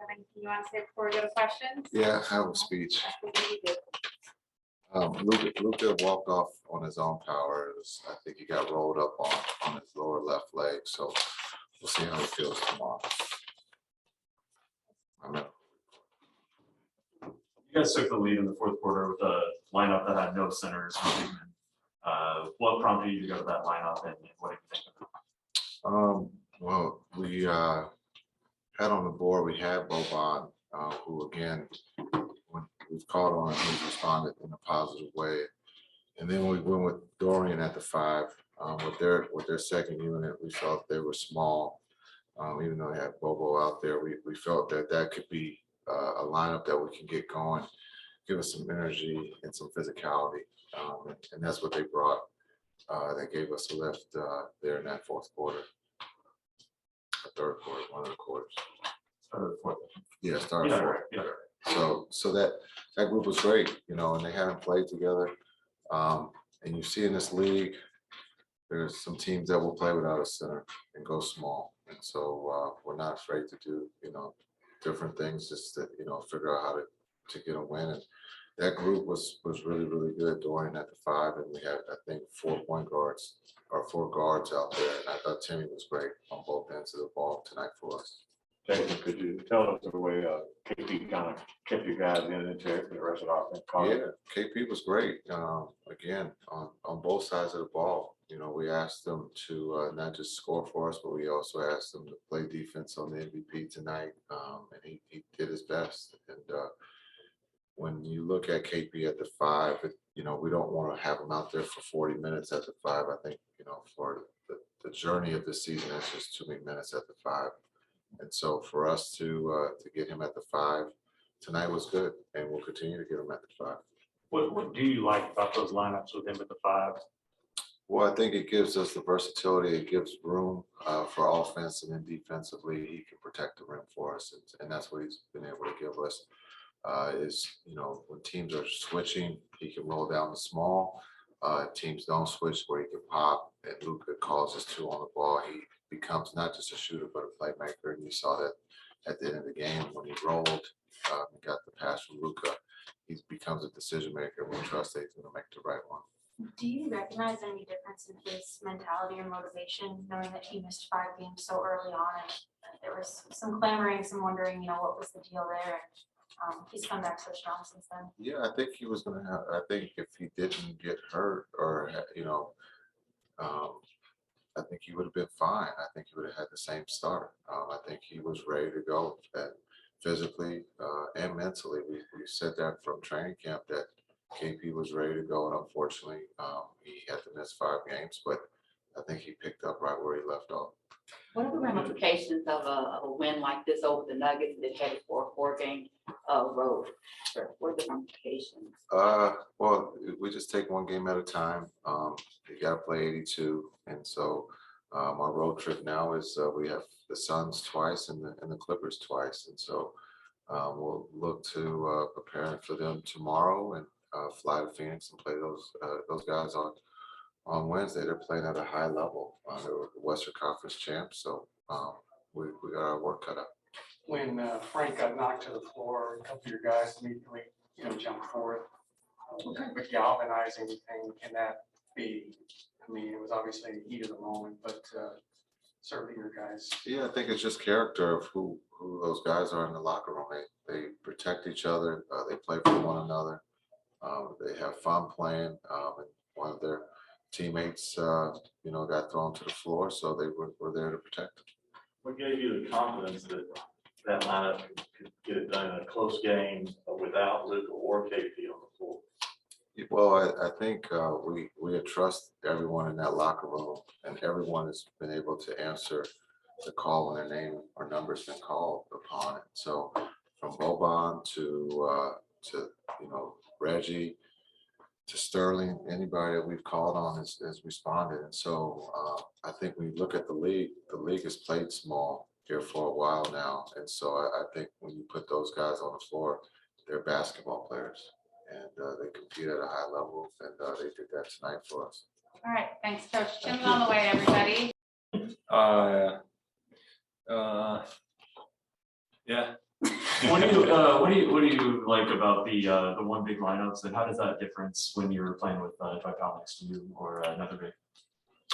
have anything you want to say before we go to questions? Yeah, I have a speech. Luka walked off on his own power. I think he got rolled up on his lower left leg. So we'll see how he feels tomorrow. You guys took the lead in the fourth quarter with a lineup that had no centers. What prompted you to go to that lineup, and what did you think of it? Well, we had on the board, we had Boban, who again, when we've called on him, he's responded in a positive way. And then we went with Dorian at the 5. With their second unit, we felt they were small. Even though they had Bobo out there, we felt that could be a lineup that we can get going, give us some energy and some physicality. And that's what they brought. That gave us a lift there in that fourth quarter. Third quarter, one of the quarters. Started fourth. Yeah, started fourth. Yeah. So that group was great, you know, and they haven't played together. And you see in this league, there's some teams that will play without a center and go small. And so we're not afraid to do, you know, different things just to, you know, figure out how to get a win. And that group was really, really good. Dorian at the 5, and we had, I think, 4 point guards or 4 guards out there. And I thought Timmy was great on both ends of the ball tonight for us. Jason, could you tell us the way KP kind of kept you guys in and check for the rest of the offense? Yeah, KP was great. Again, on both sides of the ball. You know, we asked them to not just score for us, but we also asked them to play defense on the MVP tonight. And he did his best. And when you look at KP at the 5, you know, we don't want to have him out there for 40 minutes at the 5. I think, you know, for the journey of the season, it's just too many minutes at the 5. And so for us to get him at the 5 tonight was good, and we'll continue to get him at the 5. What do you like about those lineups with him at the 5? Well, I think it gives us the versatility. It gives room for offense, and then defensively, he can protect the rim for us, and that's what he's been able to give us. Is, you know, when teams are switching, he can roll down the small. Teams don't switch, where he can pop, and Luka calls his 2 on the ball. He becomes not just a shooter, but a playmaker. And you saw that at the end of the game when he rolled, and got the pass from Luka. He becomes a decision maker. We trust that he's going to make the right one. Do you recognize any difference in his mentality or motivation, knowing that he missed 5 games so early on, and there was some clamoring, some wondering, you know, what was the deal there? He's come back so strong since then. Yeah, I think he was going to have. I think if he didn't get hurt, or you know, I think he would have been fine. I think he would have had the same start. I think he was ready to go, and physically and mentally. We said that from training camp that KP was ready to go, and unfortunately, he had to miss 5 games. But I think he picked up right where he left off. What are the ramifications of a win like this over the Nuggets that headed for a 4-game road? What are the ramifications? Well, we just take one game at a time. You got to play 82, and so our road trip now is we have the Suns twice and the Clippers twice, and so we'll look to prepare for them tomorrow and fly to Phoenix and play those guys on Wednesday. They're playing at a high level. They were the Western Conference champs, so we got our work cut out. When Frank got knocked to the floor, a couple of your guys immediately, you know, jumped forward. With galvanizing thing, can that be? I mean, it was obviously the heat of the moment, but certainly your guys. Yeah, I think it's just character of who those guys are in the locker room. They protect each other. They play for one another. They have fun playing. And one of their teammates, you know, got thrown to the floor, so they were there to protect them. What gave you the confidence that lineup could get it done in a close game without Luka or KP on the floor? Well, I think we trust everyone in that locker room, and everyone has been able to answer the call when their name or number's been called upon it. So from Boban to you know, Reggie to Sterling, anybody that we've called on has responded. And so I think when you look at the league has played small here for a while now. And so I think when you put those guys on the floor, they're basketball players, and they compete at a high level, and they did that tonight for us. All right, thanks, Coach. Tim's on the way, everybody. Yeah. What do you like about the one big lineups, and how does that difference when you're playing with Dwight Powell next to you or another big?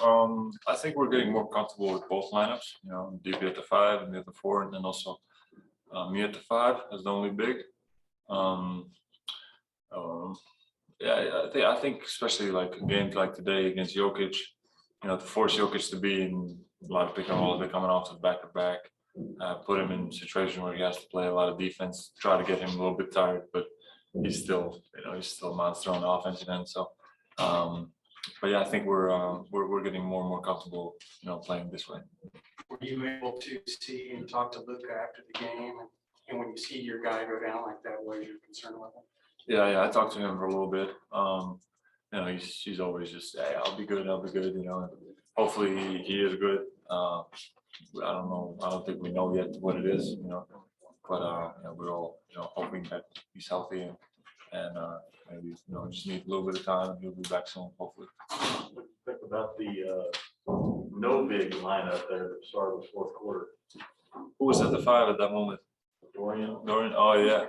I think we're getting more comfortable with both lineups. You know, DB at the 5 and me at the 4, and then also me at the 5 as the only big. Yeah, I think especially like games like today against Jokic, you know, to force Jokic to be in a lot of pick and rolls, they're coming off of back-to-back, put him in a situation where he has to play a lot of defense, try to get him a little bit tired, but he's still a monster on the offensive end. So, but yeah, I think we're getting more and more comfortable, you know, playing this way. Were you able to see and talk to Luka after the game? And when you see your guy go down like that, what is your concern with him? Yeah, I talked to him for a little bit. You know, he's always just, hey, I'll be good, you know, and hopefully he is good. I don't know, I don't think we know yet what it is, you know, but you know, we're all, you know, hoping that he's healthy and maybe, you know, just need a little bit of time and he'll be back soon, hopefully. Think about the no big lineup there at the start of the fourth quarter. Who was at the 5 at that moment? Dorian. Oh yeah.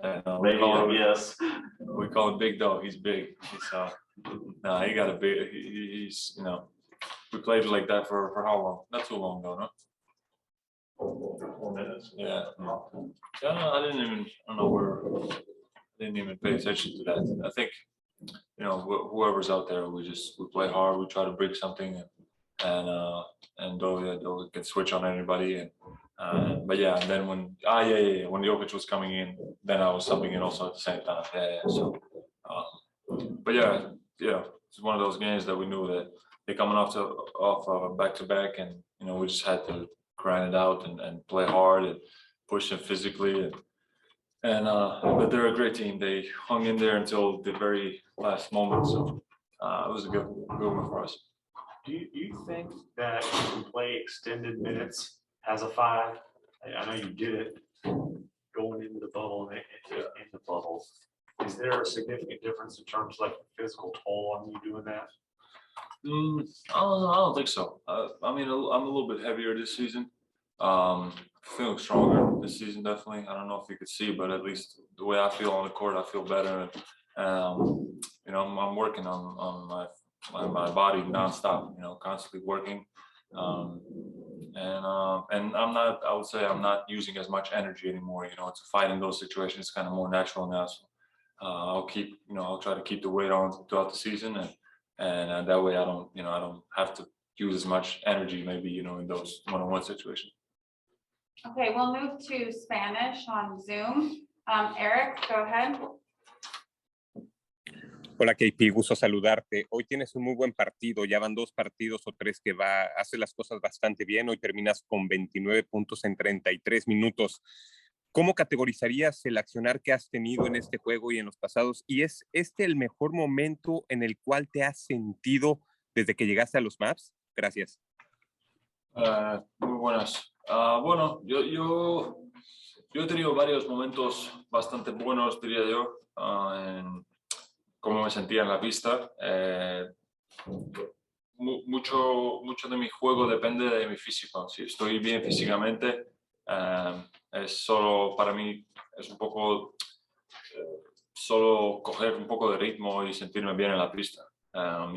And Yes. we call him Big Dog. He's big. Nah, he got a big. He's, you know, we played like that for how long? Not too long ago, no? 4 minutes. Yeah. Yeah, no, I don't know where. Didn't even pay attention to that. I think, you know, whoever's out there, we play hard. We try to break something, and they'll can switch on anybody. But yeah, and then when when Jokic was coming in, then I was subbing in also at the same time. Yeah. So, but yeah, it's one of those games that we knew that they're coming off back to back, and you know we just had to grind it out and play hard and push them physically. But they're a great team. They hung in there until the very last moment. So it was a good one for us. Do you think that you can play extended minutes as a 5? I know you did it going into the bubble and in the bubble. Is there a significant difference in terms of like the physical toll on you doing that? I don't think so. I mean, I'm a little bit heavier this season. Feeling stronger this season, definitely. I don't know if you could see, but at least the way I feel on the court, I feel better. You know, I'm working on my body nonstop. You know, constantly working. And I would say I'm not using as much energy anymore. You know, to fight in those situations is kind of more natural now. So I'll try to keep the weight on throughout the season, and that way I don't have to use as much energy maybe, you know, in those one-on-one situations. Okay, we'll move to Spanish on Zoom. Eric, go ahead. Hola KP, gusto saludarte. Hoy tienes un muy buen partido, ya van 2 partidos o 3 que haces las cosas bastante bien. Hoy terminas con 29 puntos en 33 minutos. ¿Cómo categorizarías el accionar que has tenido en este juego y en los pasados? ¿Y es este el mejor momento en el cual te has sentido desde que llegaste a los Mavs? Gracias. Muy buenas. Bueno, yo he tenido varios momentos bastante buenos, diría yo, en cómo me sentía en la pista. Mucho de mi juego depende de mi físico. Si estoy bien físicamente, es solo para mí, es un poco solo coger un poco de ritmo y sentirme bien en la pista.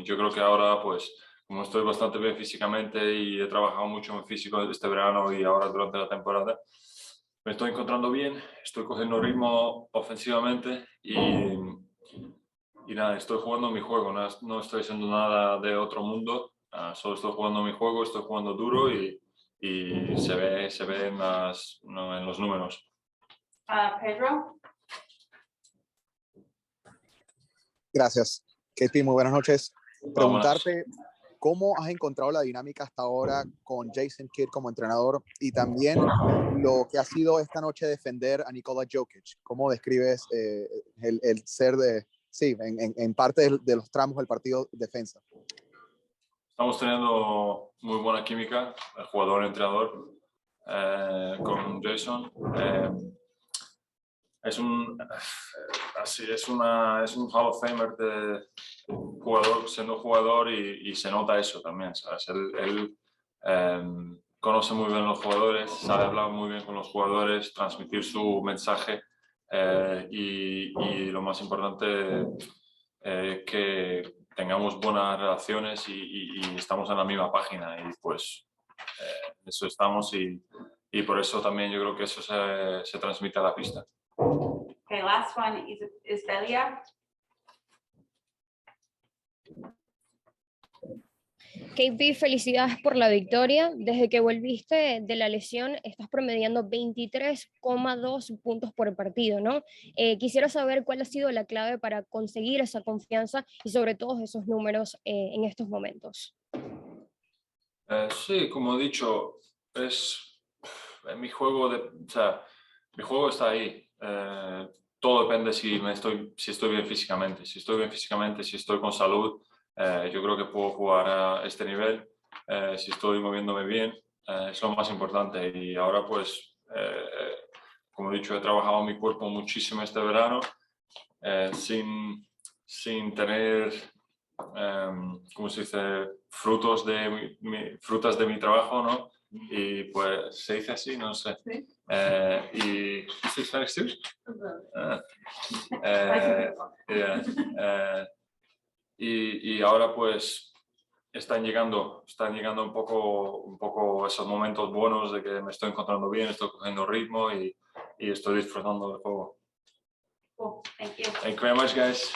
Yo creo que ahora, pues, como estoy bastante bien físicamente y he trabajado mucho en físico este verano y ahora durante la temporada, me estoy encontrando bien, estoy cogiendo ritmo ofensivamente y nada, estoy jugando mi juego, no estoy haciendo nada de otro mundo, solo estoy jugando mi juego, estoy jugando duro y se ve en los números. Pedro. Gracias. KP, muy buenas noches. Preguntarte cómo has encontrado la dinámica hasta ahora con Jason Kidd como entrenador y también lo que ha sido esta noche defender a Nikola Jokic. ¿Cómo describes el ser en parte de los tramos del partido defensa? Estamos teniendo muy buena química, el jugador-entrenador, con Jason. Es un Hall of Famer de jugador, siendo jugador y se nota eso también, ¿sabes? Él conoce muy bien a los jugadores, sabe hablar muy bien con los jugadores, transmitir su mensaje y lo más importante, que tengamos buenas relaciones y estamos en la misma página y pues eso estamos y por eso también yo creo que eso se transmite a la pista. Okay, last one is Belia. KP, felicidades por la victoria. Desde que volviste de la lesión, estás promediando 23,2 puntos por partido, ¿no? Quisiera saber cuál ha sido la clave para conseguir esa confianza y sobre todo esos números en estos momentos. Sí, como he dicho, es mi juego, o sea, mi juego está ahí. Todo depende si estoy bien físicamente. Si estoy bien físicamente, si estoy con salud, yo creo que puedo jugar a este nivel. Si estoy moviéndome bien, es lo más importante. Y ahora, pues, como he dicho, he trabajado mi cuerpo muchísimo este verano, sin tener, ¿cómo se dice? Frutas de mi trabajo, ¿no? Y pues se dice así, no sé. Sí. Y ¿sí, Spanish too? Yeah. Y ahora pues están llegando un poco esos momentos buenos de que me estoy encontrando bien, estoy cogiendo ritmo y estoy disfrutando del juego. Cool, thank you. Thank you very much, guys.